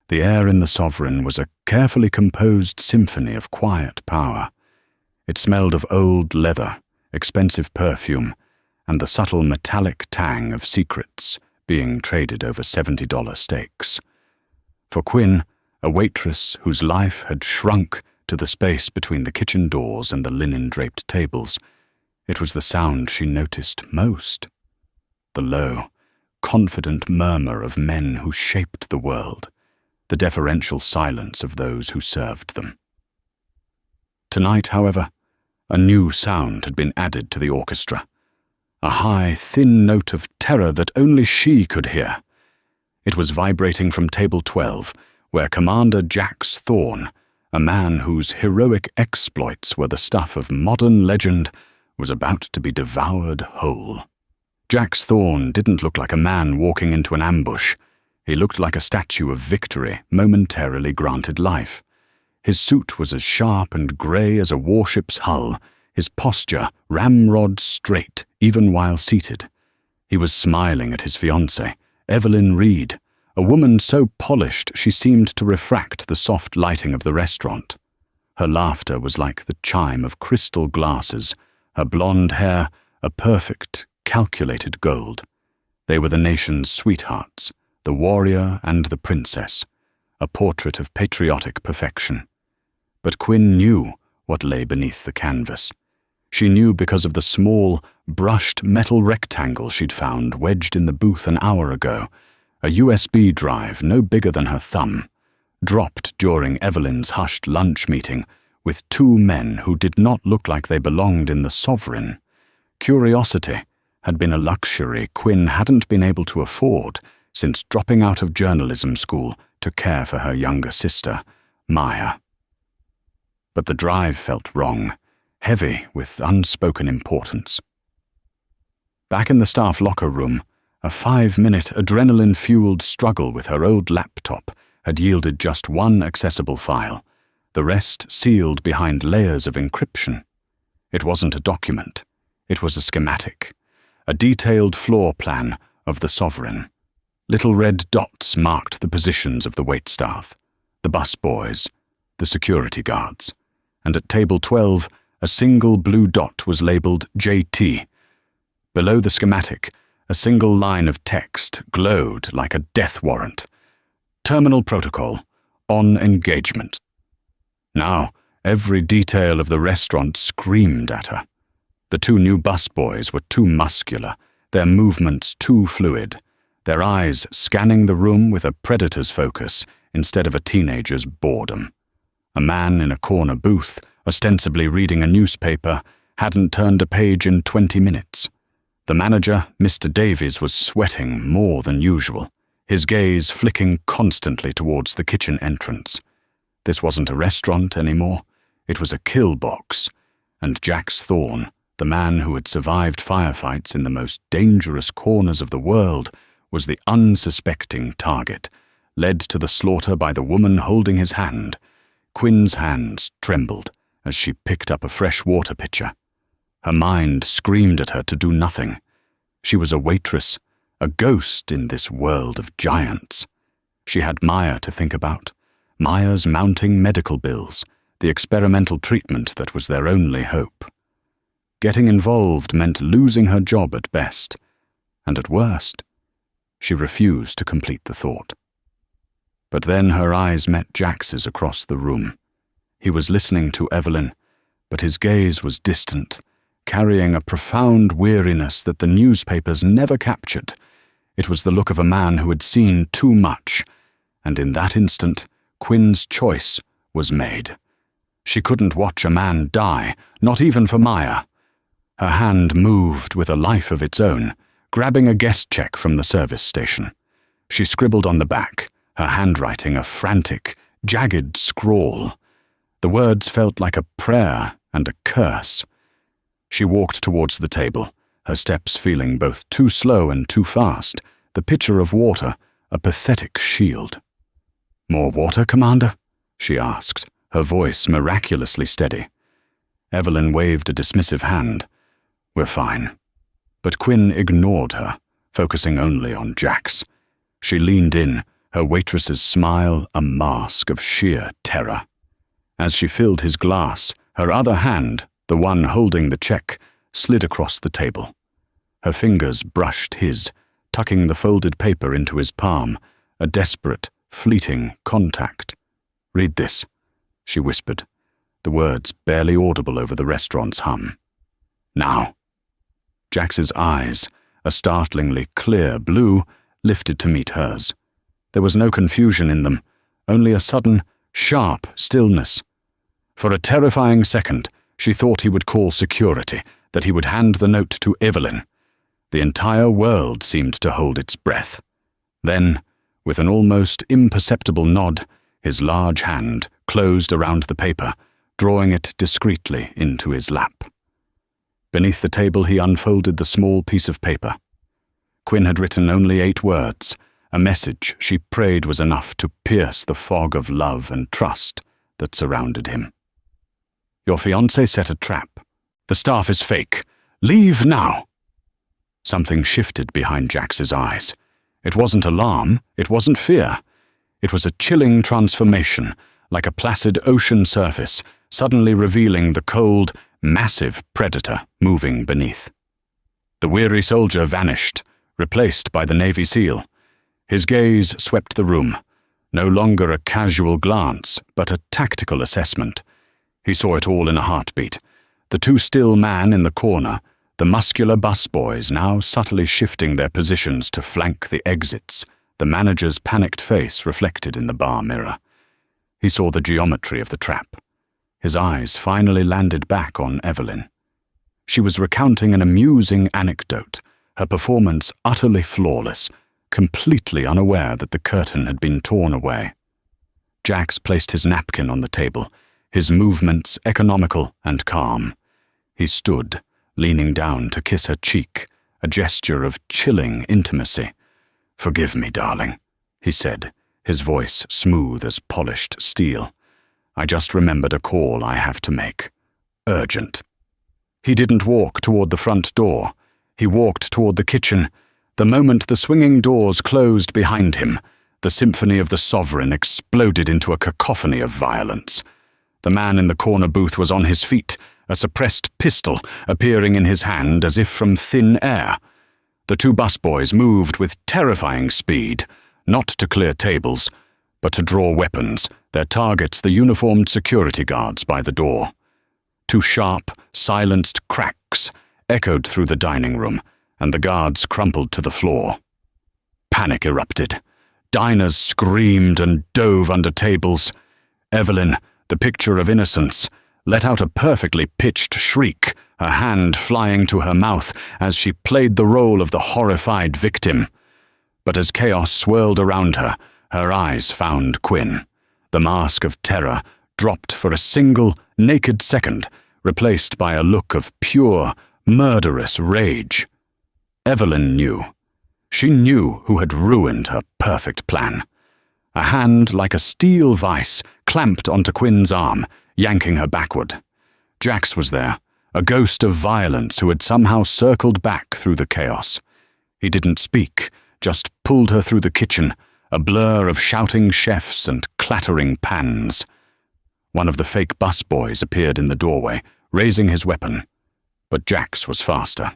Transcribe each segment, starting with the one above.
The air in the Sovereign was a carefully composed symphony of quiet power. It smelled of old leather, expensive perfume, and the subtle metallic tang of secrets being traded over $70 steaks. For Quinn, a waitress whose life had shrunk to the space between the kitchen doors and the linen-draped tables, it was the sound she noticed most. The low, confident murmur of men who shaped the world, the deferential silence of those who served them. Tonight, however, a new sound had been added to the orchestra, a high, thin note of terror that only she could hear. It was vibrating from table 12, where Commander Jax Thorne, a man whose heroic exploits were the stuff of modern legend, was about to be devoured whole. Jax Thorne didn't look like a man walking into an ambush. He looked like a statue of victory momentarily granted life. His suit was as sharp and grey as a warship's hull, his posture ramrod straight even while seated. He was smiling at his fiancée, Evelyn Reed, a woman so polished she seemed to refract the soft lighting of the restaurant. Her laughter was like the chime of crystal glasses, her blonde hair a perfect, calculated gold. They were the nation's sweethearts, the warrior and the princess, a portrait of patriotic perfection. But Quinn knew what lay beneath the canvas. She knew because of the small, brushed metal rectangle she'd found wedged in the booth an hour ago, a USB drive no bigger than her thumb, dropped during Evelyn's hushed lunch meeting with two men who did not look like they belonged in the Sovereign. Curiosity had been a luxury Quinn hadn't been able to afford since dropping out of journalism school to care for her younger sister, Maya. But the drive felt wrong, heavy with unspoken importance. Back in the staff locker room, a 5-minute adrenaline-fueled struggle with her old laptop had yielded just one accessible file, the rest sealed behind layers of encryption. It wasn't a document. It was a schematic, a detailed floor plan of the Sovereign. Little red dots marked the positions of the waitstaff, the busboys, the security guards, and at table 12, a single blue dot was labeled JT. Below the schematic, a single line of text glowed like a death warrant. Terminal protocol, on engagement. Now, every detail of the restaurant screamed at her. The two new busboys were too muscular, their movements too fluid, their eyes scanning the room with a predator's focus instead of a teenager's boredom. A man in a corner booth, ostensibly reading a newspaper, hadn't turned a page in 20 minutes. The manager, Mr. Davies, was sweating more than usual, his gaze flicking constantly towards the kitchen entrance. This wasn't a restaurant anymore. It was a killbox, and Jax Thorne, the man who had survived firefights in the most dangerous corners of the world, was the unsuspecting target, led to the slaughter by the woman holding his hand. Quinn's hands trembled as she picked up a fresh water pitcher. Her mind screamed at her to do nothing. She was a waitress, a ghost in this world of giants. She had Maya to think about, Maya's mounting medical bills, the experimental treatment that was their only hope. Getting involved meant losing her job at best, and at worst, she refused to complete the thought. But then her eyes met Jax's across the room. He was listening to Evelyn, but his gaze was distant, carrying a profound weariness that the newspapers never captured. It was the look of a man who had seen too much, and in that instant, Quinn's choice was made. She couldn't watch a man die, not even for Maya. Her hand moved with a life of its own, grabbing a guest check from the service station. She scribbled on the back, her handwriting a frantic, jagged scrawl. The words felt like a prayer and a curse. She walked towards the table, her steps feeling both too slow and too fast, the pitcher of water a pathetic shield. "More water, Commander?" she asked, her voice miraculously steady. Evelyn waved a dismissive hand. "We're fine." But Quinn ignored her, focusing only on Jax. She leaned in, her waitress's smile a mask of sheer terror. As she filled his glass, her other hand, the one holding the check, slid across the table. Her fingers brushed his, tucking the folded paper into his palm, a desperate, fleeting contact. "Read this," she whispered, the words barely audible over the restaurant's hum. "Now." Jax's eyes, a startlingly clear blue, lifted to meet hers. There was no confusion in them, only a sudden, sharp stillness. For a terrifying second, she thought he would call security, that he would hand the note to Evelyn. The entire world seemed to hold its breath. Then, with an almost imperceptible nod, his large hand closed around the paper, drawing it discreetly into his lap. Beneath the table he unfolded the small piece of paper. Quinn had written only 8 words, a message she prayed was enough to pierce the fog of love and trust that surrounded him. "Your fiancé set a trap. The staff is fake. Leave now." Something shifted behind Jax's eyes. It wasn't alarm, it wasn't fear. It was a chilling transformation, like a placid ocean surface, suddenly revealing the cold, massive predator moving beneath. The weary soldier vanished, replaced by the Navy SEAL. His gaze swept the room, no longer a casual glance, but a tactical assessment. He saw it all in a heartbeat. The 2 still man in the corner, the muscular busboys now subtly shifting their positions to flank the exits, the manager's panicked face reflected in the bar mirror. He saw the geometry of the trap. His eyes finally landed back on Evelyn. She was recounting an amusing anecdote, her performance utterly flawless, completely unaware that the curtain had been torn away. Jax placed his napkin on the table, his movements economical and calm. He stood, leaning down to kiss her cheek, a gesture of chilling intimacy. "Forgive me, darling," he said, his voice smooth as polished steel. "I just remembered a call I have to make. Urgent." He didn't walk toward the front door. He walked toward the kitchen. The moment the swinging doors closed behind him, the symphony of the sovereign exploded into a cacophony of violence. The man in the corner booth was on his feet, a suppressed pistol appearing in his hand as if from thin air. The 2 busboys moved with terrifying speed, not to clear tables, but to draw weapons, their targets the uniformed security guards by the door. 2 sharp, silenced cracks echoed through the dining room, and the guards crumpled to the floor. Panic erupted. Diners screamed and dove under tables. Evelyn, the picture of innocence, let out a perfectly pitched shriek, her hand flying to her mouth as she played the role of the horrified victim. But as chaos swirled around her, her eyes found Quinn. The mask of terror dropped for a single, naked second, replaced by a look of pure, murderous rage. Evelyn knew. She knew who had ruined her perfect plan. A hand like a steel vice clamped onto Quinn's arm, yanking her backward. Jax was there, a ghost of violence who had somehow circled back through the chaos. He didn't speak, just pulled her through the kitchen, a blur of shouting chefs and clattering pans. One of the fake busboys appeared in the doorway, raising his weapon. But Jax was faster.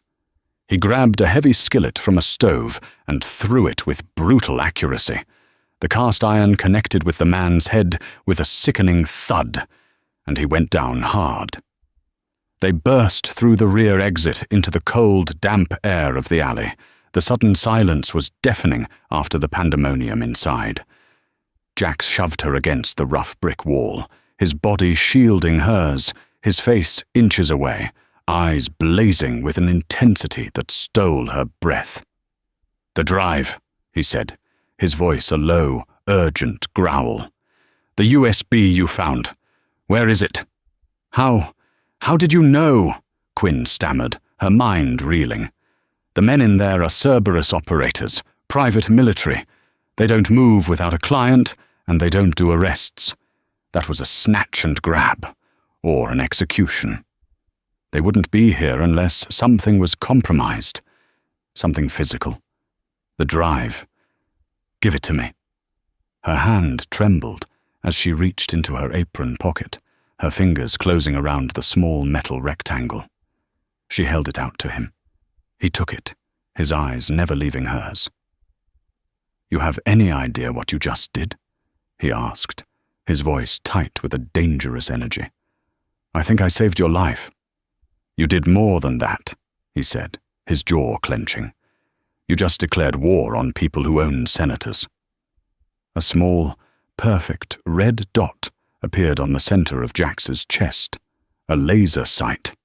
He grabbed a heavy skillet from a stove and threw it with brutal accuracy. The cast iron connected with the man's head with a sickening thud, and he went down hard. They burst through the rear exit into the cold, damp air of the alley. The sudden silence was deafening after the pandemonium inside. Jax shoved her against the rough brick wall, his body shielding hers, his face inches away, eyes blazing with an intensity that stole her breath. "The drive," he said, his voice a low, urgent growl. "The USB you found. Where is it?" How did you know?" Quinn stammered, her mind reeling. "The men in there are Cerberus operators, private military. They don't move without a client, and they don't do arrests. That was a snatch and grab, or an execution. They wouldn't be here unless something was compromised, something physical. The drive. Give it to me." Her hand trembled as she reached into her apron pocket, her fingers closing around the small metal rectangle. She held it out to him. He took it, his eyes never leaving hers. "You have any idea what you just did?" he asked, his voice tight with a dangerous energy. "I think I saved your life." "You did more than that," he said, his jaw clenching. "You just declared war on people who own senators." A small, perfect red dot appeared on the center of Jax's chest, a laser sight.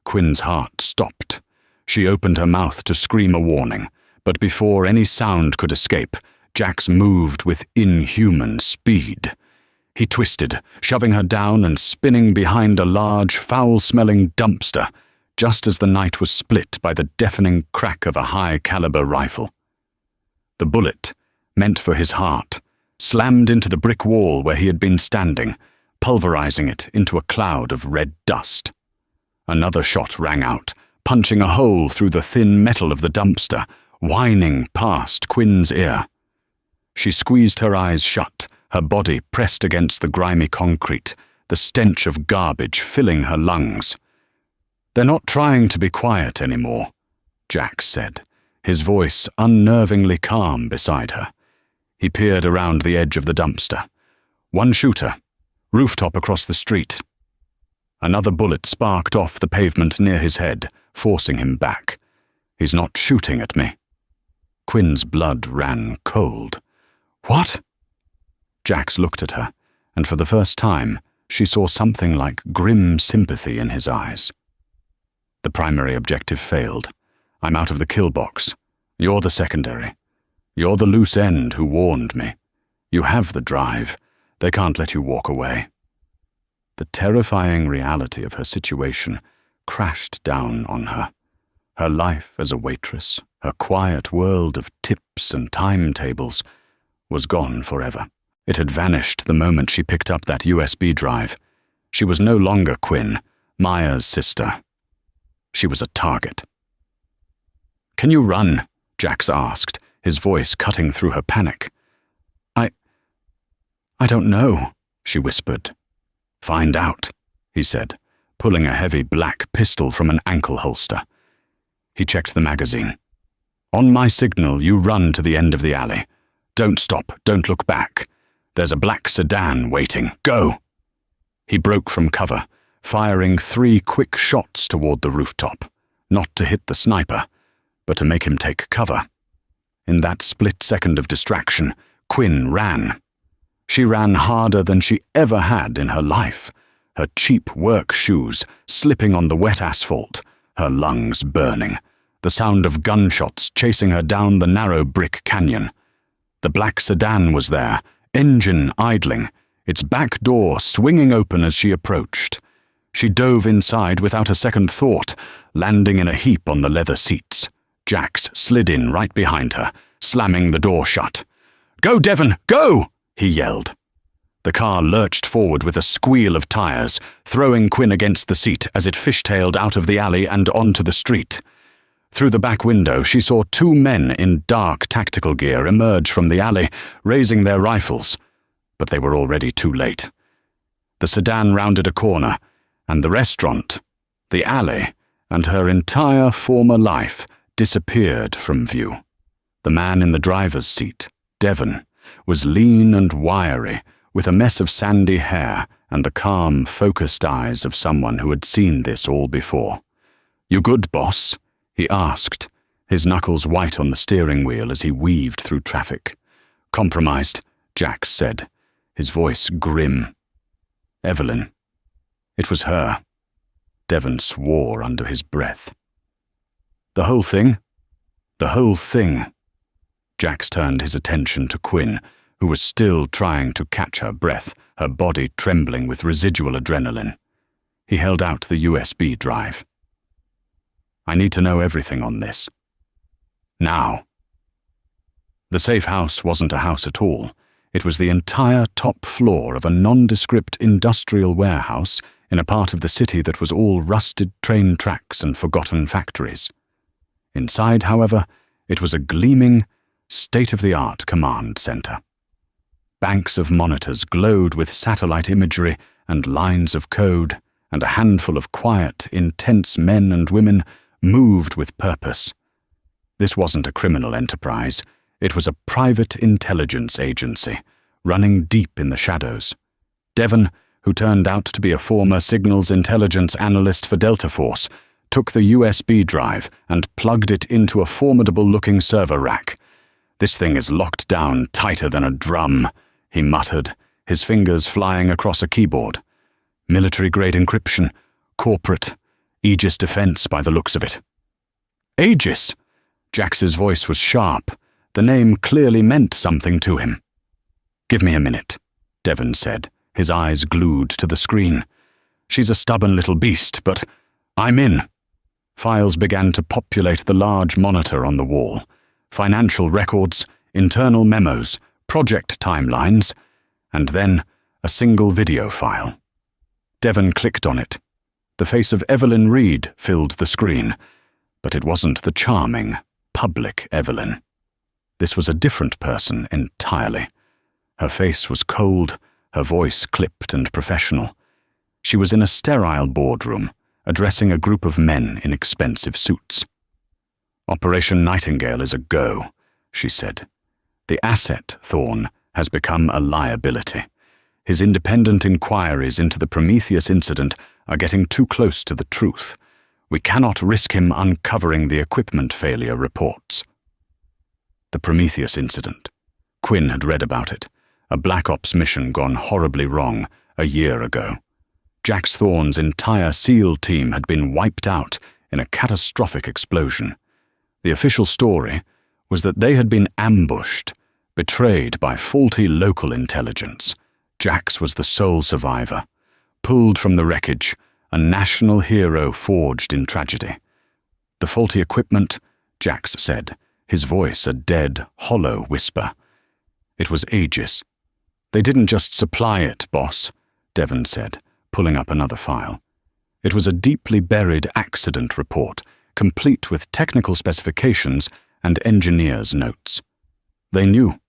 Quinn's heart stopped. She opened her mouth to scream a warning, but before any sound could escape, Jax moved with inhuman speed. He twisted, shoving her down and spinning behind a large, foul-smelling dumpster, just as the night was split by the deafening crack of a high-caliber rifle. The bullet, meant for his heart, slammed into the brick wall where he had been standing, pulverizing it into a cloud of red dust. Another shot rang out, punching a hole through the thin metal of the dumpster, whining past Quinn's ear. She squeezed her eyes shut, her body pressed against the grimy concrete, the stench of garbage filling her lungs. "They're not trying to be quiet anymore," Jax said, his voice unnervingly calm beside her. He peered around the edge of the dumpster. "One shooter, rooftop across the street." Another bullet sparked off the pavement near his head, forcing him back. "He's not shooting at me." Quinn's blood ran cold. "What?" Jax looked at her, and for the first time, she saw something like grim sympathy in his eyes. "The primary objective failed. I'm out of the kill box. You're the secondary. You're the loose end who warned me. You have the drive. They can't let you walk away." The terrifying reality of her situation crashed down on her. Her life as a waitress, her quiet world of tips and timetables, was gone forever. It had vanished the moment she picked up that USB drive. She was no longer Quinn, Maya's sister. She was a target. "Can you run?" Jax asked, his voice cutting through her panic. I don't know," she whispered. "Find out," he said, pulling a heavy black pistol from an ankle holster. He checked the magazine. "On my signal, you run to the end of the alley. Don't stop, don't look back. There's a black sedan waiting. Go!" He broke from cover, firing 3 quick shots toward the rooftop, not to hit the sniper, but to make him take cover. In that split second of distraction, Quinn ran. She ran harder than she ever had in her life, her cheap work shoes slipping on the wet asphalt, her lungs burning, the sound of gunshots chasing her down the narrow brick canyon. The black sedan was there, engine idling, its back door swinging open as she approached. She dove inside without a second thought, landing in a heap on the leather seats. Jax slid in right behind her, slamming the door shut. "Go, Devon, go!" he yelled. The car lurched forward with a squeal of tires, throwing Quinn against the seat as it fishtailed out of the alley and onto the street. Through the back window, she saw 2 men in dark tactical gear emerge from the alley, raising their rifles. But they were already too late. The sedan rounded a corner, and the restaurant, the alley, and her entire former life disappeared from view. The man in the driver's seat, Devon, was lean and wiry, with a mess of sandy hair and the calm, focused eyes of someone who had seen this all before. "You good, boss?" he asked, his knuckles white on the steering wheel as he weaved through traffic. "Compromised," Jax said, his voice grim. "Evelyn." It was her. Devon swore under his breath. "The whole thing?" "The whole thing." Jax turned his attention to Quinn, who was still trying to catch her breath, her body trembling with residual adrenaline. He held out the USB drive. "I need to know everything on this. Now." The safe house wasn't a house at all. It was the entire top floor of a nondescript industrial warehouse in a part of the city that was all rusted train tracks and forgotten factories. Inside, however, it was a gleaming, state-of-the-art command center. Banks of monitors glowed with satellite imagery and lines of code, and a handful of quiet, intense men and women moved with purpose. This wasn't a criminal enterprise. It was a private intelligence agency, running deep in the shadows. Devon, who turned out to be a former signals intelligence analyst for Delta Force, took the USB drive and plugged it into a formidable-looking server rack. "This thing is locked down tighter than a drum," he muttered, his fingers flying across a keyboard. "Military-grade encryption, corporate, Aegis defense by the looks of it." "Aegis!" Jax's voice was sharp. The name clearly meant something to him. "Give me a minute," Devon said, his eyes glued to the screen. "She's a stubborn little beast, but I'm in." Files began to populate the large monitor on the wall. Financial records, internal memos, project timelines, and then a single video file. Devon clicked on it. The face of Evelyn Reed filled the screen, but it wasn't the charming, public Evelyn. This was a different person entirely. Her face was cold, her voice clipped and professional. She was in a sterile boardroom, addressing a group of men in expensive suits. "Operation Nightingale is a go," she said. "The asset, Thorne, has become a liability. His independent inquiries into the Prometheus incident are getting too close to the truth. We cannot risk him uncovering the equipment failure reports." The Prometheus incident. Quinn had read about it. A Black Ops mission gone horribly wrong a year ago. Jax Thorne's entire SEAL team had been wiped out in a catastrophic explosion. The official story was that they had been ambushed, betrayed by faulty local intelligence. Jax was the sole survivor, pulled from the wreckage, a national hero forged in tragedy. The faulty equipment, Jax said, his voice a dead, hollow whisper. It was Aegis. "They didn't just supply it, boss," Devon said, pulling up another file. It was a deeply buried accident report, complete with technical specifications and engineers' notes. They knew.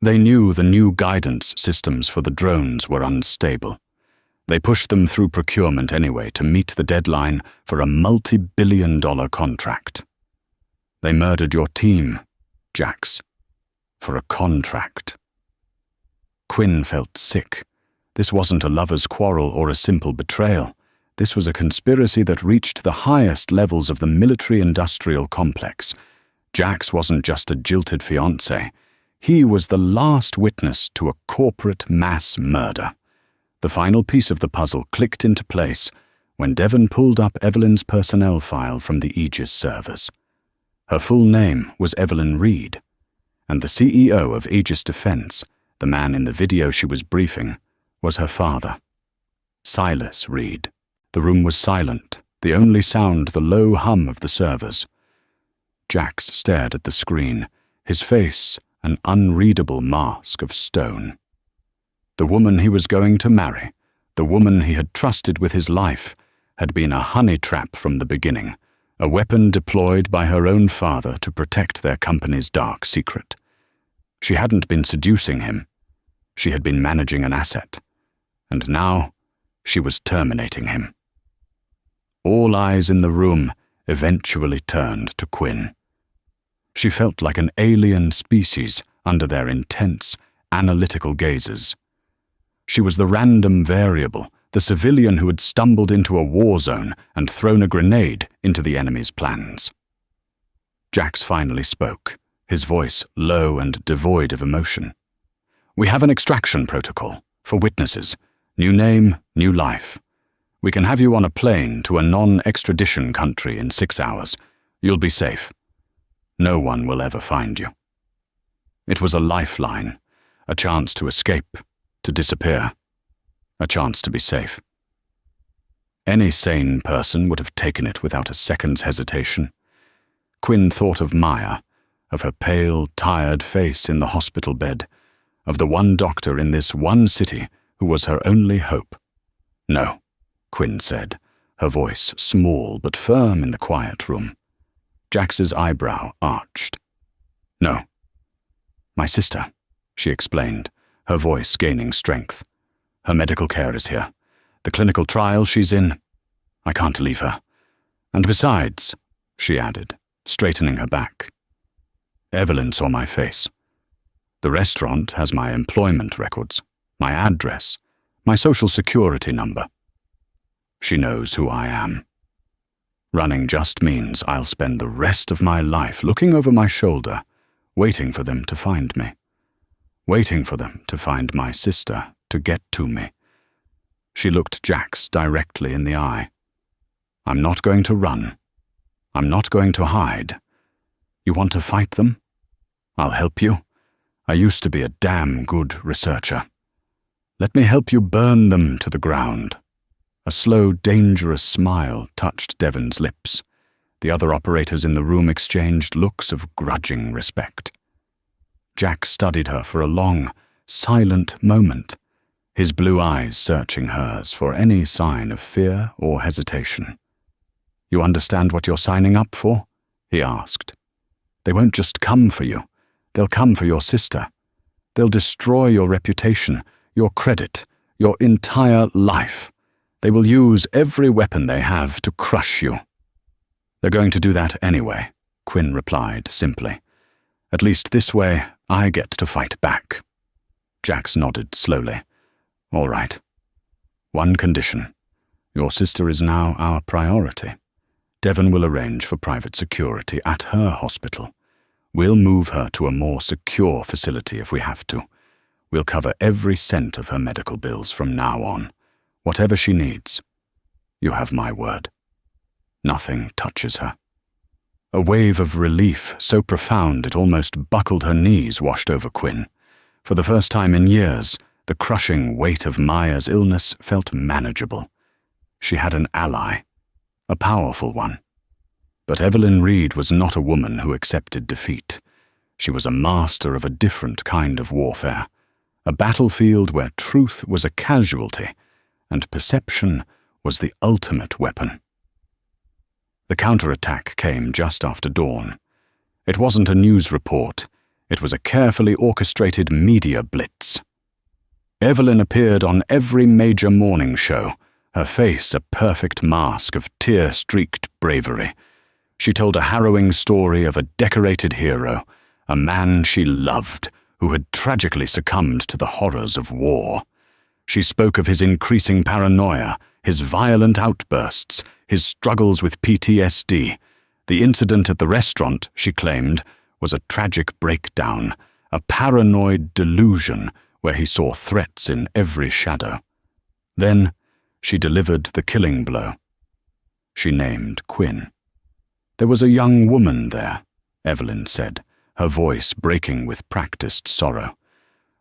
They knew the new guidance systems for the drones were unstable. They pushed them through procurement anyway to meet the deadline for a multi-billion-dollar contract. They murdered your team, Jax, for a contract. Quinn felt sick. This wasn't a lover's quarrel or a simple betrayal. This was a conspiracy that reached the highest levels of the military-industrial complex. Jax wasn't just a jilted fiancé. He was the last witness to a corporate mass murder. The final piece of the puzzle clicked into place when Devon pulled up Evelyn's personnel file from the Aegis servers. Her full name was Evelyn Reed, and the CEO of Aegis Defense, the man in the video she was briefing, was her father, Silas Reed. The room was silent, the only sound the low hum of the servers. Jax stared at the screen, his face an unreadable mask of stone. The woman he was going to marry, the woman he had trusted with his life, had been a honey trap from the beginning, a weapon deployed by her own father to protect their company's dark secret. She hadn't been seducing him. She had been managing an asset. And now she was terminating him. All eyes in the room eventually turned to Quinn. She felt like an alien species under their intense, analytical gazes. She was the random variable, the civilian who had stumbled into a war zone and thrown a grenade into the enemy's plans. Jax finally spoke, his voice low and devoid of emotion. "We have an extraction protocol for witnesses. New name, new life. We can have you on a plane to a non-extradition country in 6 hours. You'll be safe. No one will ever find you." It was a lifeline, a chance to escape, to disappear, a chance to be safe. Any sane person would have taken it without a second's hesitation. Quinn thought of Maya, of her pale, tired face in the hospital bed, of the one doctor in this one city who was her only hope. "No," Quinn said, her voice small but firm in the quiet room. Jax's eyebrow arched. "No. My sister," she explained, her voice gaining strength. "Her medical care is here. The clinical trial she's in. I can't leave her. And besides," she added, straightening her back, "Evelyn saw my face. The restaurant has my employment records, my address, my social security number. She knows who I am. Running just means I'll spend the rest of my life looking over my shoulder, waiting for them to find me. Waiting for them to find my sister, to get to me." She looked Jax directly in the eye. "I'm not going to run. I'm not going to hide. You want to fight them? I'll help you. I used to be a damn good researcher. Let me help you burn them to the ground." A slow, dangerous smile touched Devon's lips. The other operators in the room exchanged looks of grudging respect. Jack studied her for a long, silent moment, his blue eyes searching hers for any sign of fear or hesitation. "You understand what you're signing up for?" he asked. "They won't just come for you. They'll come for your sister. They'll destroy your reputation, your credit, your entire life. They will use every weapon they have to crush you." "They're going to do that anyway," Quinn replied simply. "At least this way, I get to fight back." Jax nodded slowly. "All right. One condition. Your sister is now our priority. Devon will arrange for private security at her hospital. We'll move her to a more secure facility if we have to. We'll cover every cent of her medical bills from now on. Whatever she needs. You have my word. Nothing touches her." A wave of relief so profound it almost buckled her knees washed over Quinn. For the first time in years, the crushing weight of Maya's illness felt manageable. She had an ally, a powerful one. But Evelyn Reed was not a woman who accepted defeat. She was a master of a different kind of warfare, a battlefield where truth was a casualty and perception was the ultimate weapon. The counterattack came just after dawn. It wasn't a news report. It was a carefully orchestrated media blitz. Evelyn appeared on every major morning show, her face a perfect mask of tear-streaked bravery. She told a harrowing story of a decorated hero, a man she loved, who had tragically succumbed to the horrors of war. She spoke of his increasing paranoia, his violent outbursts, his struggles with PTSD. The incident at the restaurant, she claimed, was a tragic breakdown, a paranoid delusion where he saw threats in every shadow. Then she delivered the killing blow. She named Quinn. "There was a young woman there," Evelyn said, her voice breaking with practiced sorrow.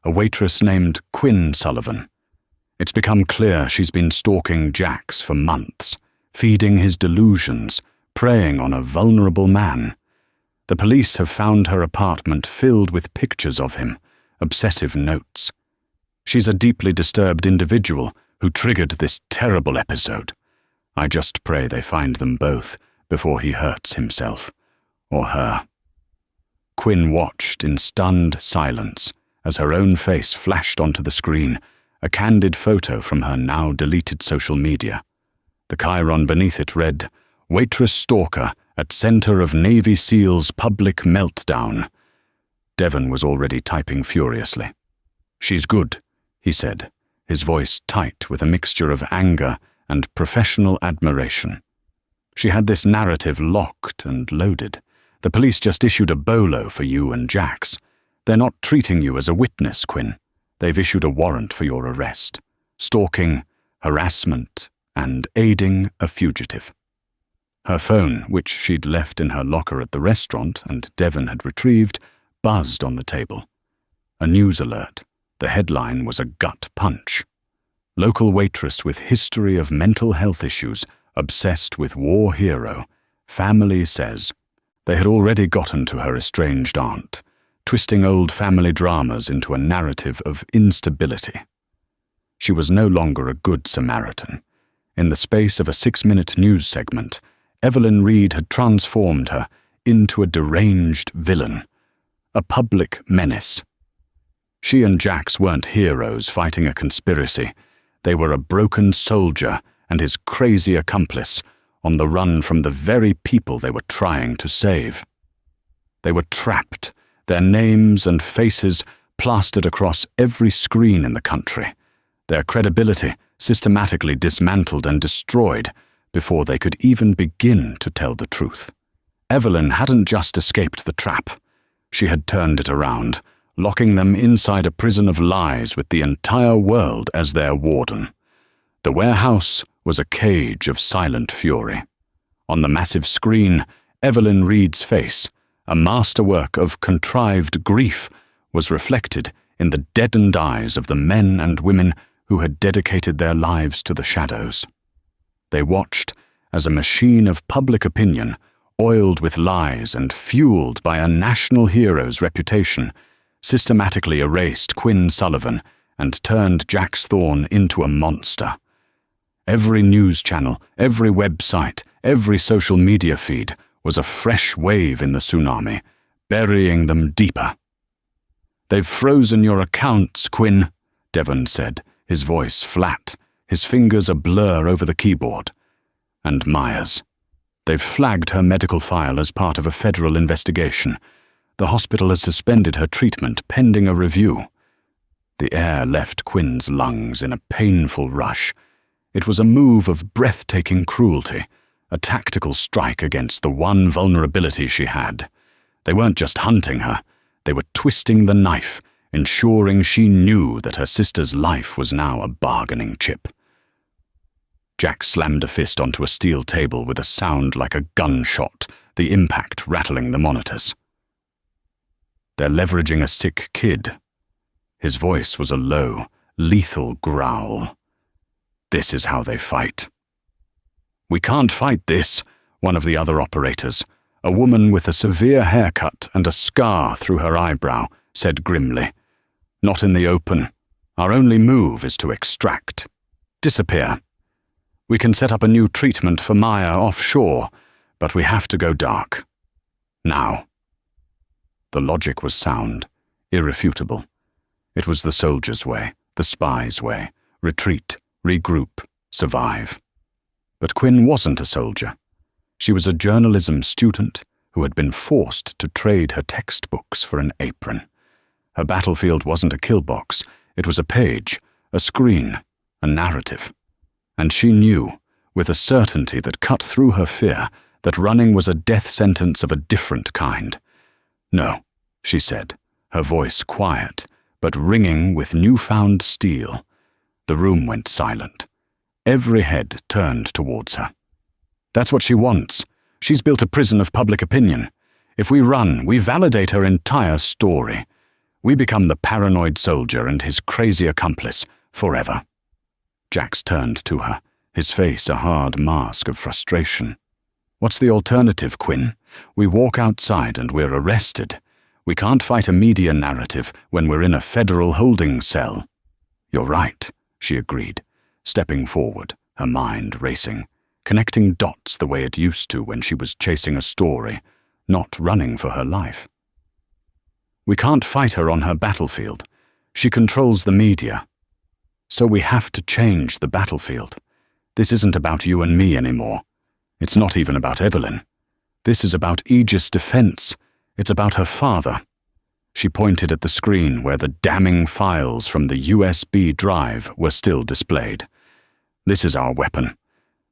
"A waitress named Quinn Sullivan. It's become clear she's been stalking Jax for months, feeding his delusions, preying on a vulnerable man. The police have found her apartment filled with pictures of him, obsessive notes. She's a deeply disturbed individual who triggered this terrible episode. I just pray they find them both before he hurts himself, or her." Quinn watched in stunned silence as her own face flashed onto the screen, a candid photo from her now deleted social media. The chyron beneath it read, "Waitress stalker at center of Navy SEALs public meltdown." Devon was already typing furiously. "She's good," he said, his voice tight with a mixture of anger and professional admiration. "She had this narrative locked and loaded. The police just issued a bolo for you and Jax. They're not treating you as a witness, Quinn. They've issued a warrant for your arrest. Stalking, harassment, and aiding a fugitive." Her phone, which she'd left in her locker at the restaurant and Devon had retrieved, buzzed on the table. A news alert. The headline was a gut punch. "Local waitress with history of mental health issues, obsessed with war hero. Family says." They had already gotten to her estranged aunt, twisting old family dramas into a narrative of instability. She was no longer a good Samaritan. In the space of a 6-minute news segment, Evelyn Reed had transformed her into a deranged villain, a public menace. She and Jax weren't heroes fighting a conspiracy. They were a broken soldier and his crazy accomplice, on the run from the very people they were trying to save. They were trapped, their names and faces plastered across every screen in the country, their credibility systematically dismantled and destroyed before they could even begin to tell the truth. Evelyn hadn't just escaped the trap. She had turned it around, locking them inside a prison of lies with the entire world as their warden. The warehouse was a cage of silent fury. On the massive screen, Evelyn Reed's face, a masterwork of contrived grief, was reflected in the deadened eyes of the men and women who had dedicated their lives to the shadows. They watched as a machine of public opinion, oiled with lies and fueled by a national hero's reputation, systematically erased Quinn Sullivan and turned Jax Thorne into a monster. Every news channel, every website, every social media feed was a fresh wave in the tsunami, burying them deeper. "They've frozen your accounts, Quinn," Devon said, his voice flat, his fingers a blur over the keyboard. And Myers. "They've flagged her medical file as part of a federal investigation. The hospital has suspended her treatment pending a review." The air left Quinn's lungs in a painful rush. It was a move of breathtaking cruelty, a tactical strike against the one vulnerability she had. They weren't just hunting her, they were twisting the knife, ensuring she knew that her sister's life was now a bargaining chip. Jack slammed a fist onto a steel table with a sound like a gunshot, the impact rattling the monitors. "They're leveraging a sick kid." His voice was a low, lethal growl. "This is how they fight." "We can't fight this," one of the other operators, a woman with a severe haircut and a scar through her eyebrow, said grimly. "Not in the open. Our only move is to extract. Disappear. We can set up a new treatment for Maya offshore, but we have to go dark. Now." The logic was sound, irrefutable. It was the soldier's way, the spy's way. Retreat, regroup, survive. But Quinn wasn't a soldier. She was a journalism student who had been forced to trade her textbooks for an apron. Her battlefield wasn't a killbox, it was a page, a screen, a narrative. And she knew, with a certainty that cut through her fear, that running was a death sentence of a different kind. "No," she said, her voice quiet, but ringing with newfound steel. The room went silent. Every head turned towards her. "That's what she wants. She's built a prison of public opinion. If we run, we validate her entire story. We become the paranoid soldier and his crazy accomplice forever." Jax turned to her, his face a hard mask of frustration. "What's the alternative, Quinn? We walk outside and we're arrested. We can't fight a media narrative when we're in a federal holding cell." "You're right," she agreed, stepping forward, her mind racing, connecting dots the way it used to when she was chasing a story, not running for her life. "We can't fight her on her battlefield. She controls the media. So we have to change the battlefield. This isn't about you and me anymore. It's not even about Evelyn. This is about Aegis Defense. It's about her father." She pointed at the screen where the damning files from the USB drive were still displayed. "This is our weapon.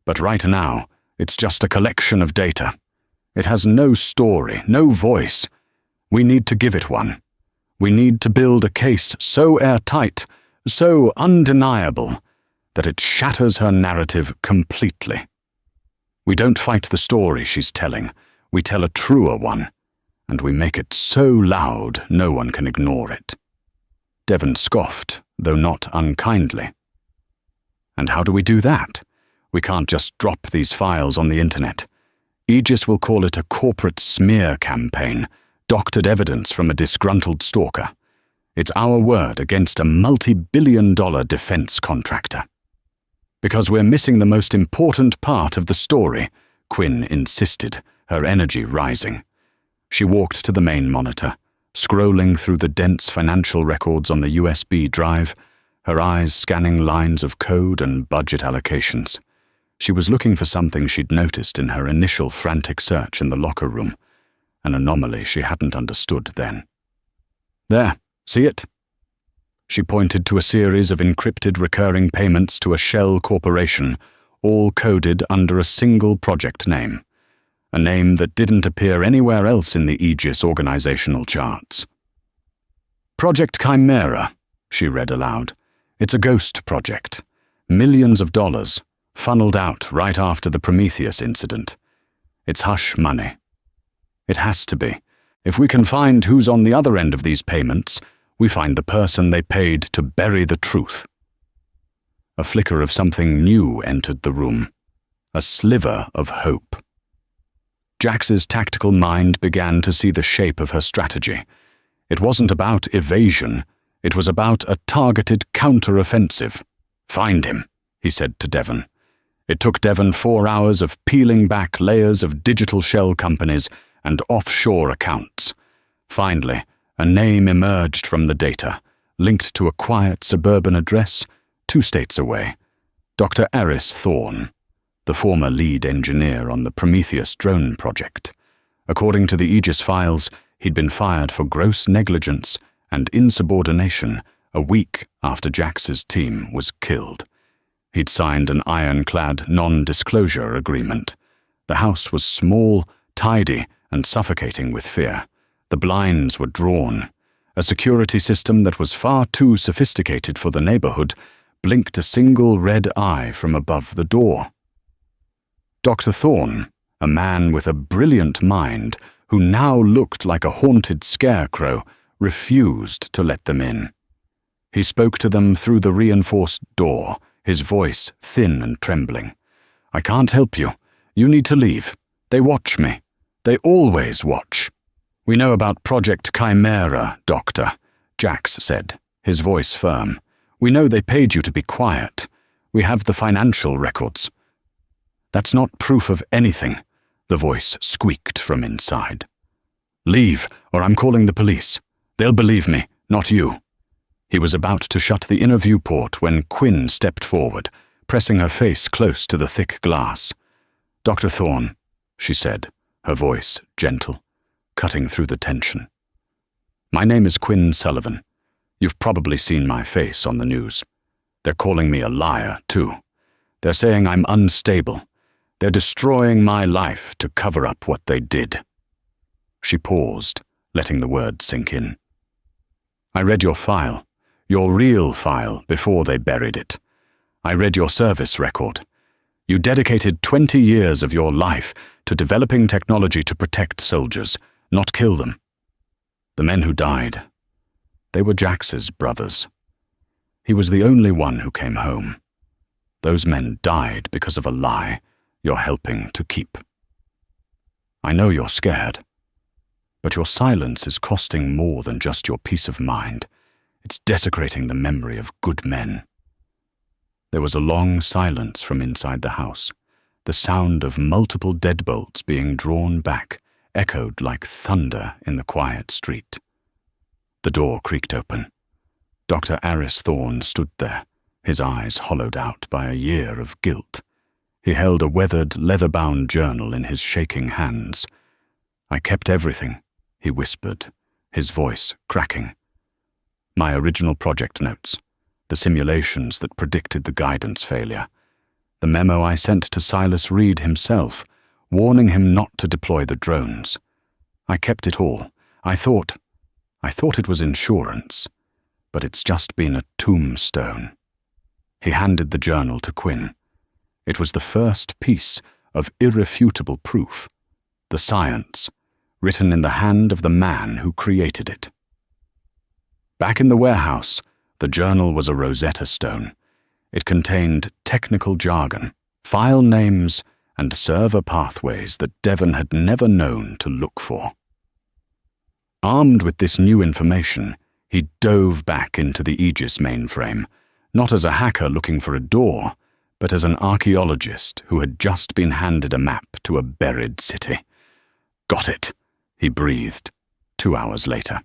But right now, it's just a collection of data. It has no story, no voice. We need to give it one. We need to build a case so airtight, so undeniable, that it shatters her narrative completely. We don't fight the story she's telling. We tell a truer one. And we make it so loud no one can ignore it." Devon scoffed, though not unkindly. "And how do we do that? We can't just drop these files on the internet. Aegis will call it a corporate smear campaign, doctored evidence from a disgruntled stalker. It's our word against a multi-billion-dollar defense contractor." "Because we're missing the most important part of the story," Quinn insisted, her energy rising. She walked to the main monitor, scrolling through the dense financial records on the USB drive, her eyes scanning lines of code and budget allocations. She was looking for something she'd noticed in her initial frantic search in the locker room, an anomaly she hadn't understood then. "There, see it?" She pointed to a series of encrypted recurring payments to a shell corporation, all coded under a single project name, a name that didn't appear anywhere else in the Aegis organizational charts. "Project Chimera," she read aloud. "It's a ghost project. Millions of dollars, funneled out right after the Prometheus incident. It's hush money. It has to be. If we can find who's on the other end of these payments, we find the person they paid to bury the truth." A flicker of something new entered the room, a sliver of hope. Jax's tactical mind began to see the shape of her strategy. It wasn't about evasion, it was about a targeted counter-offensive. "Find him," he said to Devon. It took Devon 4 hours of peeling back layers of digital shell companies and offshore accounts. Finally, a name emerged from the data, linked to a quiet suburban address 2 states away. Dr. Aris Thorne, the former lead engineer on the Prometheus drone project. According to the Aegis files, he'd been fired for gross negligence and insubordination a week after Jax's team was killed. He'd signed an ironclad non-disclosure agreement. The house was small, tidy, and suffocating with fear. The blinds were drawn. A security system that was far too sophisticated for the neighborhood blinked a single red eye from above the door. Dr. Thorne, a man with a brilliant mind who now looked like a haunted scarecrow, refused to let them in. He spoke to them through the reinforced door, his voice thin and trembling. "I can't help you. You need to leave. They watch me. They always watch." "We know about Project Chimera, Doctor," Jax said, his voice firm. "We know they paid you to be quiet. We have the financial records." "That's not proof of anything," the voice squeaked from inside. "Leave, or I'm calling the police. They'll believe me, not you." He was about to shut the inner viewport when Quinn stepped forward, pressing her face close to the thick glass. "Dr. Thorne," she said, her voice gentle, cutting through the tension. "My name is Quinn Sullivan. You've probably seen my face on the news. They're calling me a liar, too. They're saying I'm unstable. They're destroying my life to cover up what they did." She paused, letting the words sink in. "I read your file. Your real file, before they buried it. I read your service record. You dedicated 20 years of your life to developing technology to protect soldiers, not kill them. The men who died, they were Jax's brothers. He was the only one who came home. Those men died because of a lie you're helping to keep. I know you're scared, but your silence is costing more than just your peace of mind. It's desecrating the memory of good men." There was a long silence from inside the house. The sound of multiple deadbolts being drawn back echoed like thunder in the quiet street. The door creaked open. Dr. Aris Thorne stood there, his eyes hollowed out by a year of guilt. He held a weathered, leather-bound journal in his shaking hands. "I kept everything," he whispered, his voice cracking. "My original project notes, the simulations that predicted the guidance failure, the memo I sent to Silas Reed himself, warning him not to deploy the drones. I kept it all. I thought it was insurance, but it's just been a tombstone." He handed the journal to Quinn. It was the first piece of irrefutable proof, the science, written in the hand of the man who created it. Back in the warehouse, the journal was a Rosetta Stone. It contained technical jargon, file names, and server pathways that Devon had never known to look for. Armed with this new information, he dove back into the Aegis mainframe, not as a hacker looking for a door, but as an archaeologist who had just been handed a map to a buried city. "Got it," he breathed, 2 hours later.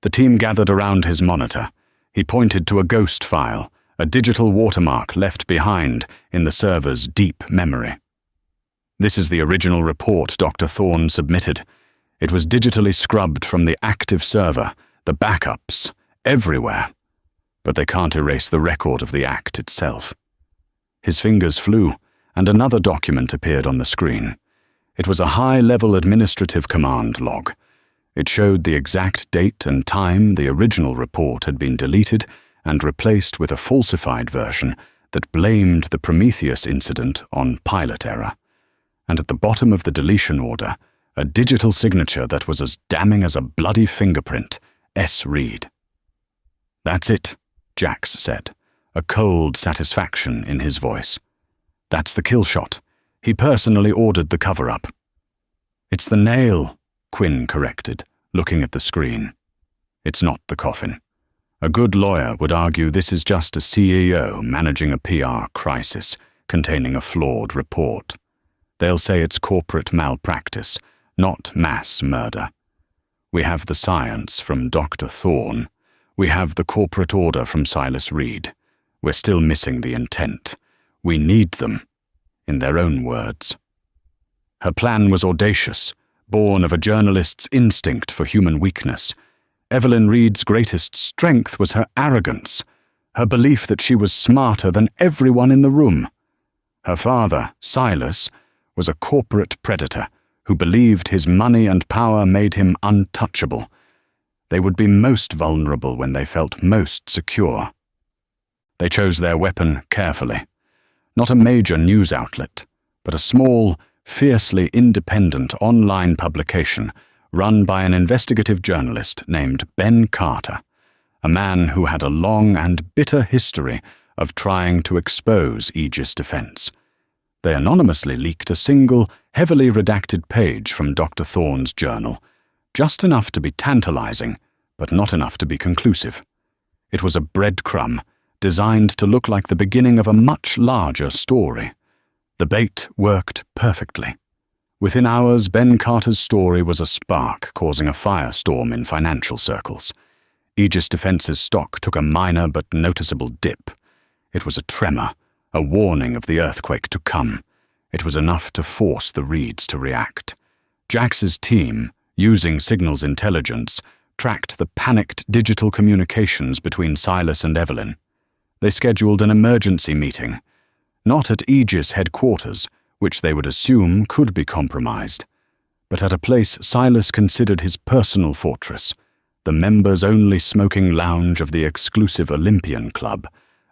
The team gathered around his monitor. He pointed to a ghost file, a digital watermark left behind in the server's deep memory. This is the original report Dr. Thorne submitted. It was digitally scrubbed from the active server, the backups, everywhere. But they can't erase the record of the act itself. His fingers flew, and another document appeared on the screen. It was a high-level administrative command log. It showed the exact date and time the original report had been deleted and replaced with a falsified version that blamed the Prometheus incident on pilot error. And at the bottom of the deletion order, a digital signature that was as damning as a bloody fingerprint, S. Reed. "That's it," Jax said, a cold satisfaction in his voice. "That's the kill shot. He personally ordered the cover-up." "It's the nail," Quinn corrected, looking at the screen. "It's not the coffin. A good lawyer would argue this is just a CEO managing a PR crisis containing a flawed report. They'll say it's corporate malpractice, not mass murder. We have the science from Dr. Thorne. We have the corporate order from Silas Reed. We're still missing the intent. We need them," in their own words. Her plan was audacious, born of a journalist's instinct for human weakness. Evelyn Reed's greatest strength was her arrogance, her belief that she was smarter than everyone in the room. Her father, Silas, was a corporate predator who believed his money and power made him untouchable. They would be most vulnerable when they felt most secure. They chose their weapon carefully. Not a major news outlet, but a small, fiercely independent online publication run by an investigative journalist named Ben Carter, a man who had a long and bitter history of trying to expose Aegis Defense. They anonymously leaked a single, heavily redacted page from Dr. Thorne's journal, just enough to be tantalizing, but not enough to be conclusive. It was a breadcrumb, designed to look like the beginning of a much larger story. The bait worked perfectly. Within hours, Ben Carter's story was a spark causing a firestorm in financial circles. Aegis Defense's stock took a minor but noticeable dip. It was a tremor, a warning of the earthquake to come. It was enough to force the Reeds to react. Jax's team, using signals intelligence, tracked the panicked digital communications between Silas and Evelyn. They scheduled an emergency meeting, not at Aegis headquarters, which they would assume could be compromised, but at a place Silas considered his personal fortress, the members-only smoking lounge of the exclusive Olympian Club,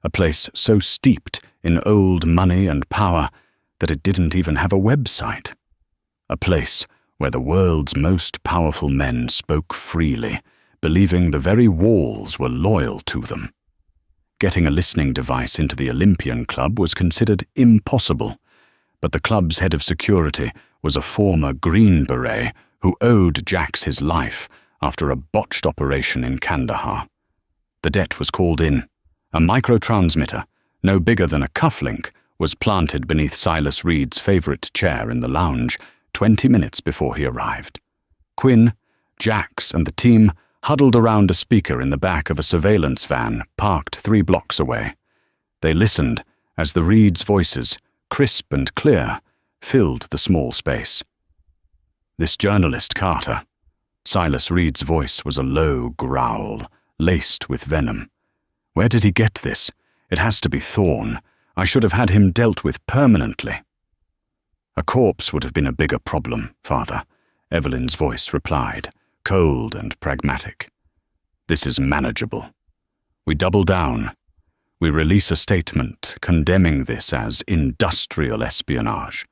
a place so steeped in old money and power that it didn't even have a website. A place where the world's most powerful men spoke freely, believing the very walls were loyal to them. Getting a listening device into the Olympian Club was considered impossible, but the club's head of security was a former Green Beret who owed Jax his life after a botched operation in Kandahar. The debt was called in. A microtransmitter, no bigger than a cufflink, was planted beneath Silas Reed's favorite chair in the lounge 20 minutes before he arrived. Quinn, Jax, and the team huddled around a speaker in the back of a surveillance van parked 3 blocks away. They listened as the Reeds' voices, crisp and clear, filled the small space. "This journalist, Carter." Silas Reed's voice was a low growl, laced with venom. "Where did he get this? It has to be Thorne. I should have had him dealt with permanently." "A corpse would have been a bigger problem, Father," Evelyn's voice replied, cold and pragmatic. "This is manageable. We double down. We release a statement condemning this as industrial espionage.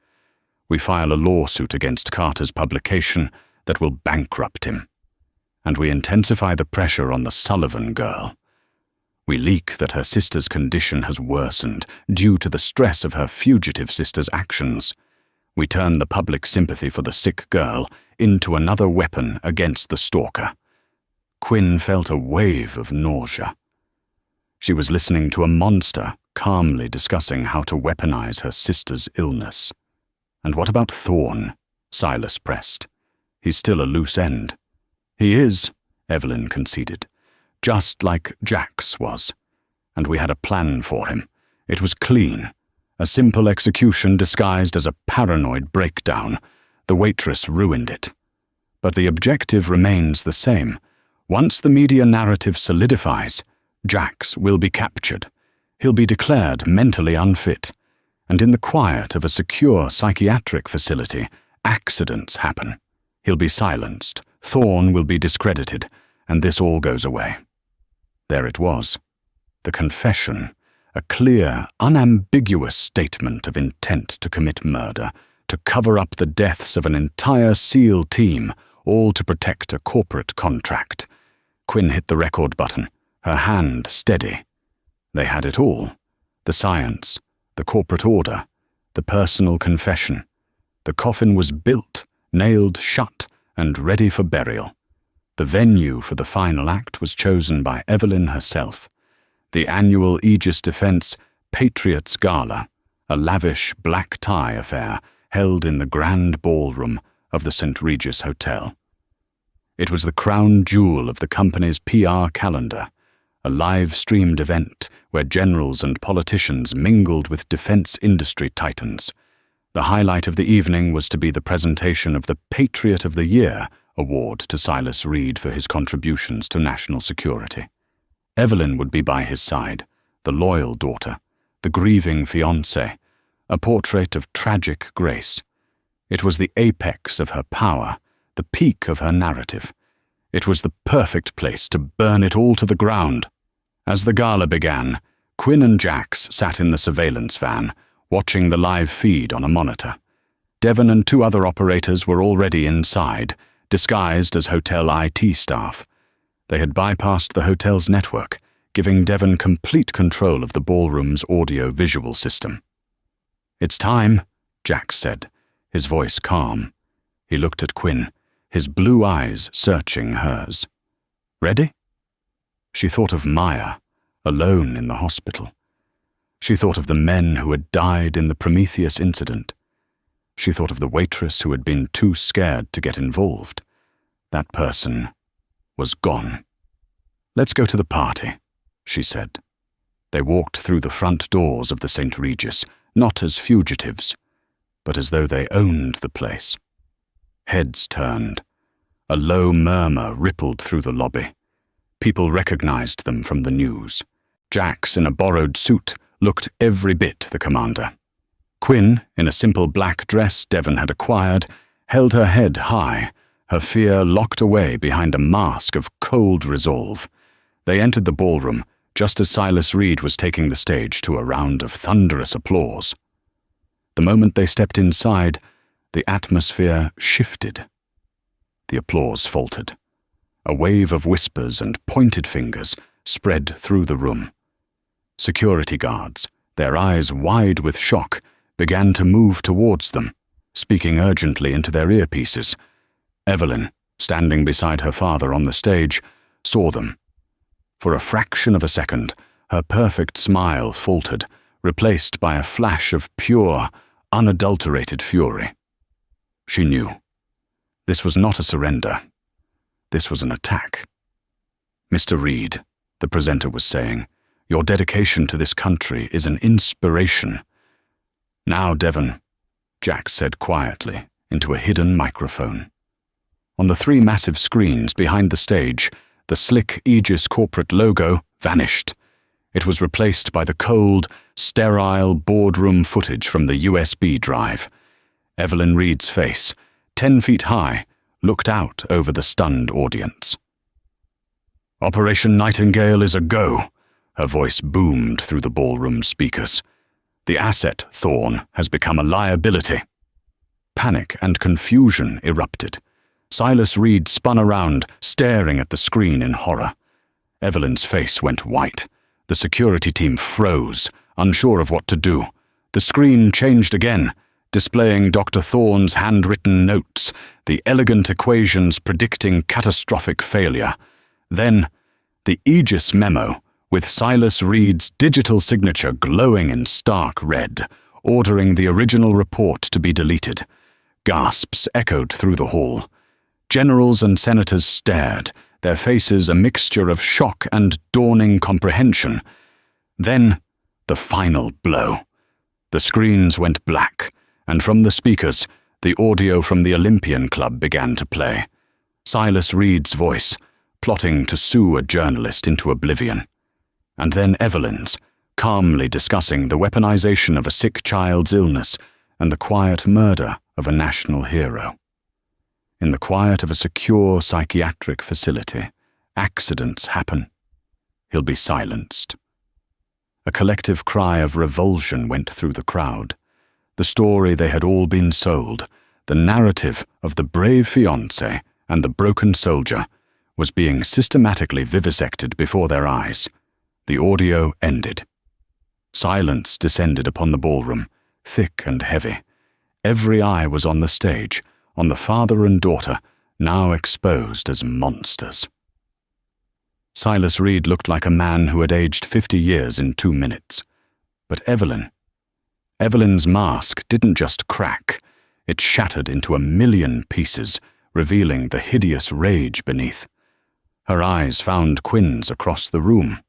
We file a lawsuit against Carter's publication that will bankrupt him. And we intensify the pressure on the Sullivan girl. We leak that her sister's condition has worsened due to the stress of her fugitive sister's actions. We turn the public sympathy for the sick girl into another weapon against the stalker." Quinn felt a wave of nausea. She was listening to a monster calmly discussing how to weaponize her sister's illness. "And what about Thorne?" Silas pressed. "He's still a loose end." "He is," Evelyn conceded. Just like Jack's was. And we had a plan for him. It was clean. A simple execution disguised as a paranoid breakdown. The waitress ruined it. But the objective remains the same. Once the media narrative solidifies, Jack's will be captured. He'll be declared mentally unfit. And in the quiet of a secure psychiatric facility, accidents happen. He'll be silenced, Thorne will be discredited, and this all goes away. There it was. The confession, a clear, unambiguous statement of intent to commit murder, to cover up the deaths of an entire SEAL team, all to protect a corporate contract. Quinn hit the record button, her hand steady. They had it all. The science, the corporate order, the personal confession. The coffin was built, nailed shut, and ready for burial. The venue for the final act was chosen by Evelyn herself. The annual Aegis Defense Patriots Gala, a lavish black tie affair held in the grand ballroom of the St. Regis Hotel. It was the crown jewel of the company's PR calendar, a live-streamed event where generals and politicians mingled with defense industry titans. The highlight of the evening was to be the presentation of the Patriot of the Year award to Silas Reed for his contributions to national security. Evelyn would be by his side, the loyal daughter, the grieving fiancée, a portrait of tragic grace. It was the apex of her power, the peak of her narrative. It was the perfect place to burn it all to the ground. As the gala began, Quinn and Jax sat in the surveillance van, watching the live feed on a monitor. Devon and 2 other operators were already inside, disguised as hotel IT staff. They had bypassed the hotel's network, giving Devon complete control of the ballroom's audio-visual system. "It's time," Jax said, his voice calm. He looked at Quinn, his blue eyes searching hers. "Ready?" She thought of Maya, alone in the hospital. She thought of the men who had died in the Prometheus incident. She thought of the waitress who had been too scared to get involved. That person was gone. "Let's go to the party," she said. They walked through the front doors of the St. Regis, not as fugitives, but as though they owned the place. Heads turned. A low murmur rippled through the lobby. People recognized them from the news. Jax, in a borrowed suit, looked every bit the commander. Quinn, in a simple black dress Devon had acquired, held her head high, her fear locked away behind a mask of cold resolve. They entered the ballroom just as Silas Reed was taking the stage to a round of thunderous applause. The moment they stepped inside, the atmosphere shifted. The applause faltered. A wave of whispers and pointed fingers spread through the room. Security guards, their eyes wide with shock, began to move towards them, speaking urgently into their earpieces. Evelyn, standing beside her father on the stage, saw them. For a fraction of a second, her perfect smile faltered, replaced by a flash of pure, unadulterated fury. She knew. This was not a surrender. This was an attack. "Mr. Reed," the presenter was saying, "your dedication to this country is an inspiration." "Now, Devon," Jax said quietly into a hidden microphone. On the 3 massive screens behind the stage, the slick Aegis corporate logo vanished. It was replaced by the cold, sterile boardroom footage from the USB drive. Evelyn Reed's face, 10 feet high, looked out over the stunned audience. "Operation Nightingale is a go," her voice boomed through the ballroom speakers. "The asset, Thorne, has become a liability." Panic and confusion erupted. Silas Reed spun around, staring at the screen in horror. Evelyn's face went white. The security team froze, unsure of what to do. The screen changed again, displaying Dr. Thorne's handwritten notes, the elegant equations predicting catastrophic failure. Then, the Aegis memo, with Silas Reed's digital signature glowing in stark red, ordering the original report to be deleted. Gasps echoed through the hall. Generals and senators stared, their faces a mixture of shock and dawning comprehension. Then, the final blow. The screens went black, and from the speakers, the audio from the Olympian Club began to play. Silas Reed's voice, plotting to sue a journalist into oblivion. And then Evelyn's, calmly discussing the weaponization of a sick child's illness and the quiet murder of a national hero. In the quiet of a secure psychiatric facility, accidents happen. He'll be silenced. A collective cry of revulsion went through the crowd. The story they had all been sold, the narrative of the brave fiancé and the broken soldier, was being systematically vivisected before their eyes. The audio ended. Silence descended upon the ballroom, thick and heavy. Every eye was on the stage, on the father and daughter, now exposed as monsters. Silas Reed looked like a man who had aged 50 years in 2 minutes. But Evelyn's mask didn't just crack, it shattered into 1,000,000 pieces, revealing the hideous rage beneath. Her eyes found Quinn's across the room.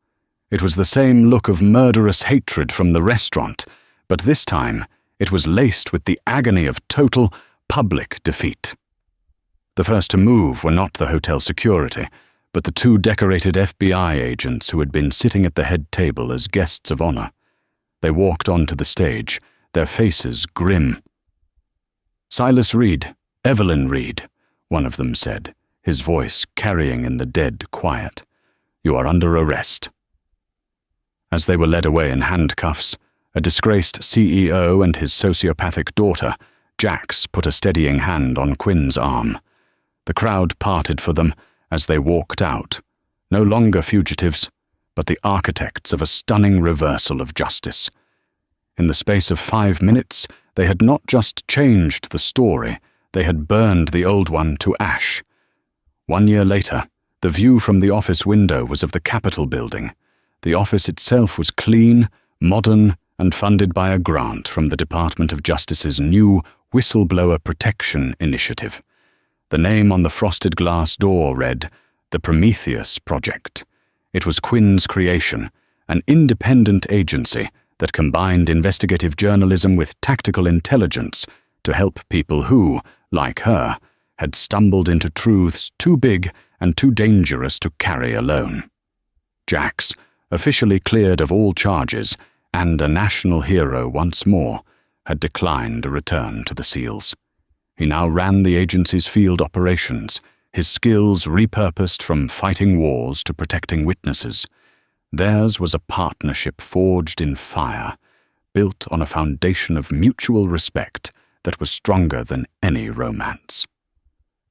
It was the same look of murderous hatred from the restaurant, but this time it was laced with the agony of total, public defeat. The first to move were not the hotel security, but the 2 decorated FBI agents who had been sitting at the head table as guests of honor. They walked onto the stage, their faces grim. "Silas Reed, Evelyn Reed," one of them said, his voice carrying in the dead quiet. "You are under arrest." As they were led away in handcuffs, a disgraced CEO and his sociopathic daughter, Jax, put a steadying hand on Quinn's arm. The crowd parted for them as they walked out, no longer fugitives, but the architects of a stunning reversal of justice. In the space of 5 minutes, they had not just changed the story, they had burned the old one to ash. 1 year later, the view from the office window was of the Capitol building. The office itself was clean, modern, and funded by a grant from the Department of Justice's new Whistleblower Protection Initiative. The name on the frosted glass door read, "The Prometheus Project." It was Quinn's creation, an independent agency that combined investigative journalism with tactical intelligence to help people who, like her, had stumbled into truths too big and too dangerous to carry alone. Jax, officially cleared of all charges and a national hero once more, had declined a return to the SEALs. He now ran the agency's field operations, his skills repurposed from fighting wars to protecting witnesses. Theirs was a partnership forged in fire, built on a foundation of mutual respect that was stronger than any romance.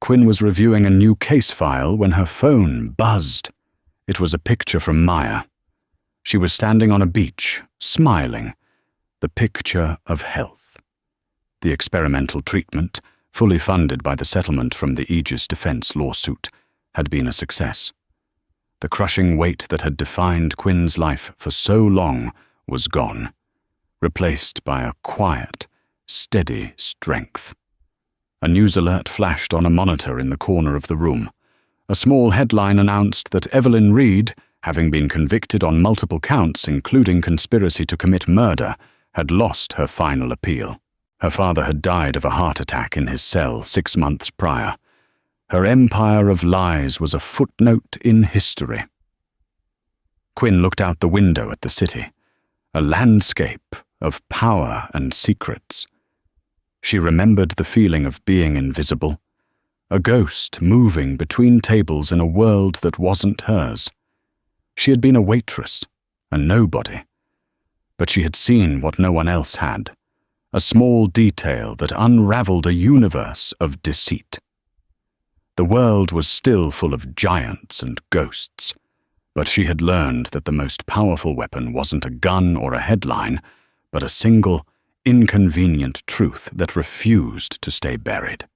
Quinn was reviewing a new case file when her phone buzzed. It was a picture from Maya. She was standing on a beach, smiling, the picture of health. The experimental treatment, fully funded by the settlement from the Aegis Defense lawsuit, had been a success. The crushing weight that had defined Quinn's life for so long was gone, replaced by a quiet, steady strength. A news alert flashed on a monitor in the corner of the room. A small headline announced that Evelyn Reed, having been convicted on multiple counts including conspiracy to commit murder, had lost her final appeal. Her father had died of a heart attack in his cell 6 months prior. Her empire of lies was a footnote in history. Quinn looked out the window at the city, a landscape of power and secrets. She remembered the feeling of being invisible, a ghost moving between tables in a world that wasn't hers. She had been a waitress, a nobody, but she had seen what no one else had, a small detail that unraveled a universe of deceit. The world was still full of giants and ghosts, but she had learned that the most powerful weapon wasn't a gun or a headline, but a single, inconvenient truth that refused to stay buried.